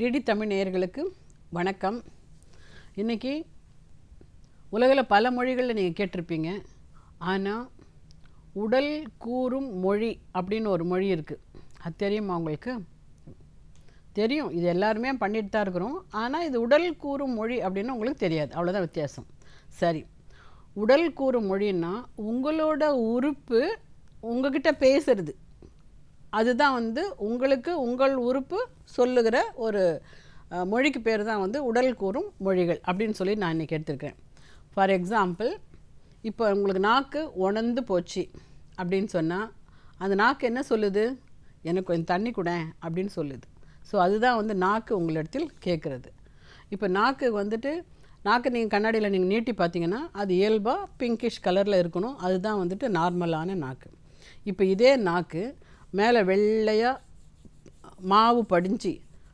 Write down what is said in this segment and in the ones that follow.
DD Tamil நேயர்களுக்கு வணக்கம். இன்றைக்கி உலகில் பல மொழிகளில் நீங்கள் கேட்டிருப்பீங்க. ஆனால் உடல் கூறும் மொழி அப்படின்னு ஒரு மொழி இருக்குது. அது தெரியுமா உங்களுக்கு? தெரியும், இது எல்லாருமே பண்ணிட்டு தான் இருக்கிறோம். ஆனால் இது உடல் கூறும் மொழி அப்படின்னு உங்களுக்கு தெரியாது, அவ்வளோதான் வித்தியாசம். சரி, உடல் கூறும் மொழின்னா உங்களோட உறுப்பு உங்ககிட்ட பேசுறது, அதுதான் உங்களுக்கு உங்கள் உறுப்பு சொல்லுகிற ஒரு மொழிக்கு பேர் தான் உடல் கூறும் மொழிகள் அப்படின்னு சொல்லி நான் இன்றைக்கி எடுத்துருக்கிறேன். ஃபார் எக்ஸாம்பிள், இப்போ உங்களுக்கு நாக்கு உணர்ந்து போச்சு அப்படின்னு சொன்னால் அந்த நாக்கு என்ன சொல்லுது? எனக்கு கொஞ்சம் தண்ணி கூட அப்படின்னு சொல்லுது. ஸோ அதுதான் நாக்கு உங்களிடத்தில் கேட்குறது. இப்போ நாக்கு நாக்கு நீங்கள் கண்ணாடியில் நீங்கள் நீட்டி பார்த்தீங்கன்னா அது இயல்பாக பிங்கிஷ் கலரில் இருக்கணும். அதுதான் நார்மலான நாக்கு. இப்போ இதே நாக்கு மேலே வெள்ளையாக மாவு படிஞ்சு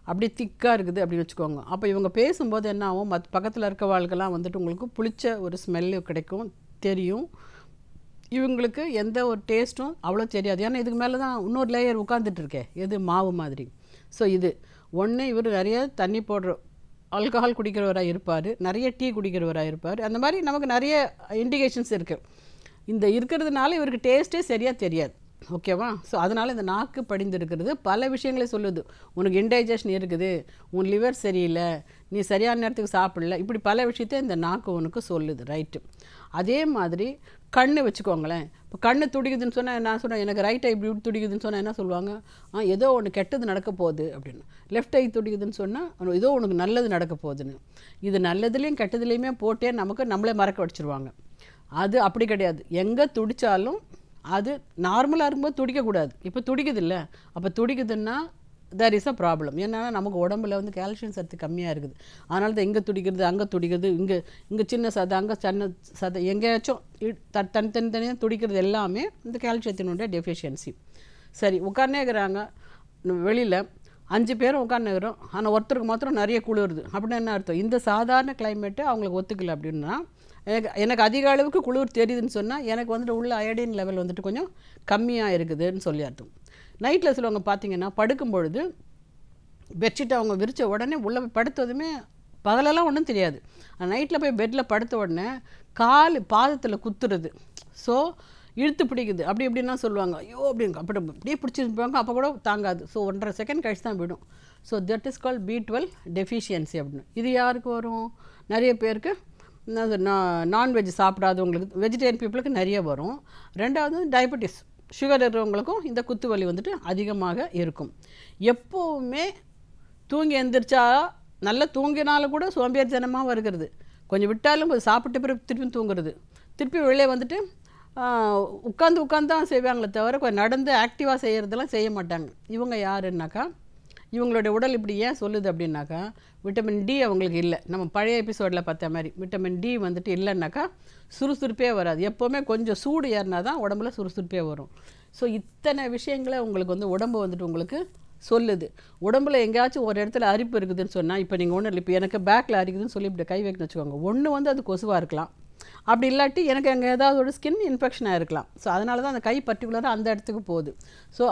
அப்படி திக்காக இருக்குது அப்படின்னு வச்சுக்கோங்க. அப்போ இவங்க பேசும்போது என்ன ஆகும்? பக்கத்தில் இருக்க வாழ்க்கெல்லாம் உங்களுக்கு புளிச்ச ஒரு ஸ்மெல்லு கிடைக்கும், தெரியும். இவங்களுக்கு எந்த ஒரு டேஸ்ட்டும் அவ்வளோ தெரியாது. ஏன்னா இதுக்கு மேலே தான் இன்னொரு லேயர் உட்காந்துட்ருக்கேன், எது மாவு மாதிரி. ஸோ இது ஒன்று, இவர் நிறைய தண்ணி போடுற ஆல்கஹால் குடிக்கிறவராக இருப்பார், நிறைய டீ குடிக்கிறவராக இருப்பார். அந்த மாதிரி நமக்கு நிறைய இண்டிகேஷன்ஸ் இருக்குது. இந்த இருக்கிறதுனால இவருக்கு டேஸ்ட்டே சரியாக தெரியாது. ஓகேவா? ஸோ அதனால் இந்த நாக்கு படிந்திருக்கிறது பல விஷயங்களை சொல்லுது. உனக்கு இன்டைஜஷன் இருக்குது, உன் லிவர் சரியில்லை, நீ சரியான நேரத்துக்கு சாப்பிடல, இப்படி பல விஷயத்த இந்த நாக்கு உனக்கு சொல்லுது. ரைட்டு. அதே மாதிரி கண்ணு வச்சுக்கோங்களேன். இப்போ கண்ணு துடிக்குதுன்னு சொன்னால் நான் சொன்னேன், எனக்கு ரைட் ஐ இப்படி துடிக்குதுன்னு சொன்னால் என்ன சொல்லுவாங்க? ஏதோ ஒன்று கெட்டது நடக்க போகுது அப்படின்னு. லெஃப்ட் ஐ துடிக்குதுன்னு சொன்னால் ஏதோ உனக்கு நல்லது நடக்க போகுதுன்னு. இது நல்லதுலேயும் கெட்டதுலேயுமே போட்டே நம்மளே மறக்க வச்சுருவாங்க. அது அப்படி கிடையாது. எங்கே துடித்தாலும் அது நார்மலாக இருக்கும்போது துடிக்கக்கூடாது. இப்போ துடிக்குது இல்லை, அப்போ துடிக்குதுன்னா தேர் இஸ் அ ப்ராப்ளம். ஏன்னா நமக்கு உடம்புல கால்சியம் சத்து கம்மியாக இருக்குது. அதனால தான் இங்கே துடிக்கிறது, அங்கே துடிக்கிறது, இங்கே சின்ன சதை, அங்கே சின்ன சதை, எங்கேயாச்சும் தனித்தனியாக துடிக்கிறது எல்லாமே இந்த கால்சியத்தினுடைய டெஃபிஷியன்சி. சரி, உட்கார்னேங்கிறாங்க வெளியில் 5 பேரும் உட்காந்துக்கிறோம், ஆனால் ஒருத்தருக்கு மாத்திரம் நிறைய குளிருது அப்படின்னு என்ன அர்த்தம்? இந்த சாதாரண கிளைமேட்டு அவங்களுக்கு ஒத்துக்கல அப்படின்னா, எனக்கு அதிக அளவுக்கு குளிர் தெரியுதுன்னு சொன்னால் எனக்கு உள்ள அயோடின் லெவல் கொஞ்சம் கம்மியாக இருக்குதுன்னு சொல்லி அர்த்தம். நைட்டில் சிலவங்க பார்த்தீங்கன்னா படுக்கும் பொழுது பெட்ஷீட்டை அவங்க விரித்த உடனே உள்ளே படுத்ததுமே பகலெல்லாம் ஒன்றும் தெரியாது. நைட்டில் போய் பெட்டில் படுத்த உடனே பாதத்தில் குத்துறது. ஸோ இழுத்து பிடிக்குது, அப்படி எப்படின்னா சொல்லுவாங்க, ஐயோ அப்படின்னு அப்படியே பிடிச்சிருப்பாங்க. அப்போ கூட தாங்காது. ஸோ 1.5 செகண்ட் கழிச்சு தான் விடும். So that is call B12 deficiency அப்படின்னு. இது யாருக்கு வரும்? நிறைய பேருக்கு நான்வெஜ் சாப்பிடாதவங்களுக்கு, வெஜிடேரியன் பீப்புளுக்கு நிறைய வரும். ரெண்டாவது டயபெட்டிஸ், சுகர் இருக்கிறவங்களுக்கும் இந்த குத்து வலி அதிகமாக இருக்கும். எப்போவுமே தூங்கி எழுந்திரிச்சா, நல்லா தூங்கினாலும் கூட சோம்பேறித்தனமாக வருகிறது. கொஞ்சம் விட்டாலும் சாப்பிட்ட பிறகு திருப்பி தூங்குறது, திருப்பி வெளியே உட்காந்து தான் செய்வாங்களே தவிர கொஞ்சம் நடந்து ஆக்டிவாக செய்கிறதெல்லாம் செய்ய மாட்டாங்க. இவங்க யாருன்னாக்கா, இவங்களுடைய உடல் இப்படி ஏன் சொல்லுது அப்படின்னாக்கா, விட்டமின் டி அவங்களுக்கு இல்லை. நம்ம பழைய எபிசோடில் பார்த்த மாதிரி விட்டமின் டி இல்லைன்னாக்கா சுறுசுறுப்பே வராது. எப்போவுமே கொஞ்சம் சூடு ஏறினா தான் உடம்புல சுறுசுறுப்பே வரும். ஸோ இத்தனை விஷயங்களை உங்களுக்கு உடம்பு உங்களுக்கு சொல்லுது. உடம்புல எங்கேயாச்சும் ஒரு இடத்துல அரிப்பு இருக்குதுன்னு சொன்னால், இப்போ நீங்கள் ஒன்றும் இல்லை, இப்போ எனக்கு பேக்கில் அரிக்குதுன்னு சொல்லி இப்படி கை வைக்கணும்னு வச்சுக்கோங்க. ஒன்று அது கொசுவாக இருக்கலாம், அப்படி இல்லாட்டி எனக்கு அங்கே ஏதாவது ஒரு ஸ்கின் இன்ஃபெக்ஷனாக இருக்கலாம். ஸோ அதனால தான் அந்த கை பர்டிகுலராக அந்த இடத்துக்கு போகுது. ஸோ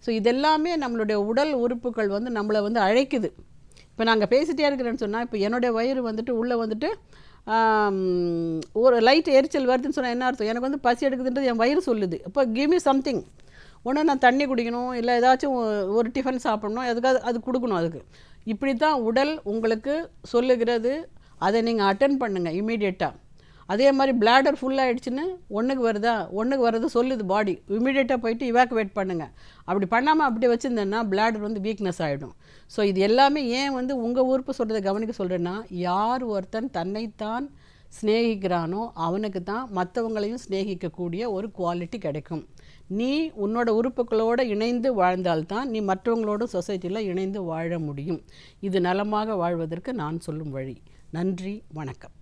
ஸோ இதெல்லாமே நம்மளுடைய உடல் உறுப்புகள் நம்மளை அழைக்குது. இப்போ நாங்கள் பேசிகிட்டே இருக்கிறேன்னு சொன்னால், இப்போ என்னுடைய வயிறு உள்ளே ஒரு லைட் எரிச்சல் வருதுன்னு சொன்னால் என்ன அர்த்தம்? எனக்கு பசி எடுக்குதுன்றது என் வயிறு சொல்லுது. இப்போ கிவ் மீ சம்திங். ஒன்று நான் தண்ணி குடிக்கணும், இல்லை ஏதாச்சும் ஒரு டிஃபன் சாப்பிடணும், எதுக்காக அது கொடுக்கணும். அதுக்கு இப்படி தான் உடல் உங்களுக்கு சொல்லுகிறது. அதை நீங்கள் அட்டென்ட் பண்ணுங்கள் இமீடியட்டாக. அதே மாதிரி பிளாடர் ஃபுல்லாகிடுச்சின்னு ஒன்றுக்கு வர்றது சொல்லுது பாடி. இமீடியட்டாக போயிட்டு இவாக்குவேட் பண்ணுங்கள். அப்படி பண்ணாமல் அப்படி வச்சுருந்தேன்னா பிளாடர் வீக்னஸ் ஆகிடும். ஸோ இது எல்லாமே ஏன் உங்கள் உறுப்பு சொல்கிறத கவனிக்க சொல்கிறேன்னா, யார் ஒருத்தன் தன்னைத்தான் ஸ்நேகிக்கிறானோ அவனுக்கு தான் மற்றவங்களையும் ஸ்நேகிக்கக்கூடிய ஒரு குவாலிட்டி கிடைக்கும். நீ உன்னோட உறுப்புகளோடு இணைந்து வாழ்ந்தால்தான் நீ மற்றவங்களோட சொசைட்டியில் இணைந்து வாழ முடியும். இது நலமாக வாழ்வதற்கு நான் சொல்லும் வழி. நன்றி, வணக்கம்.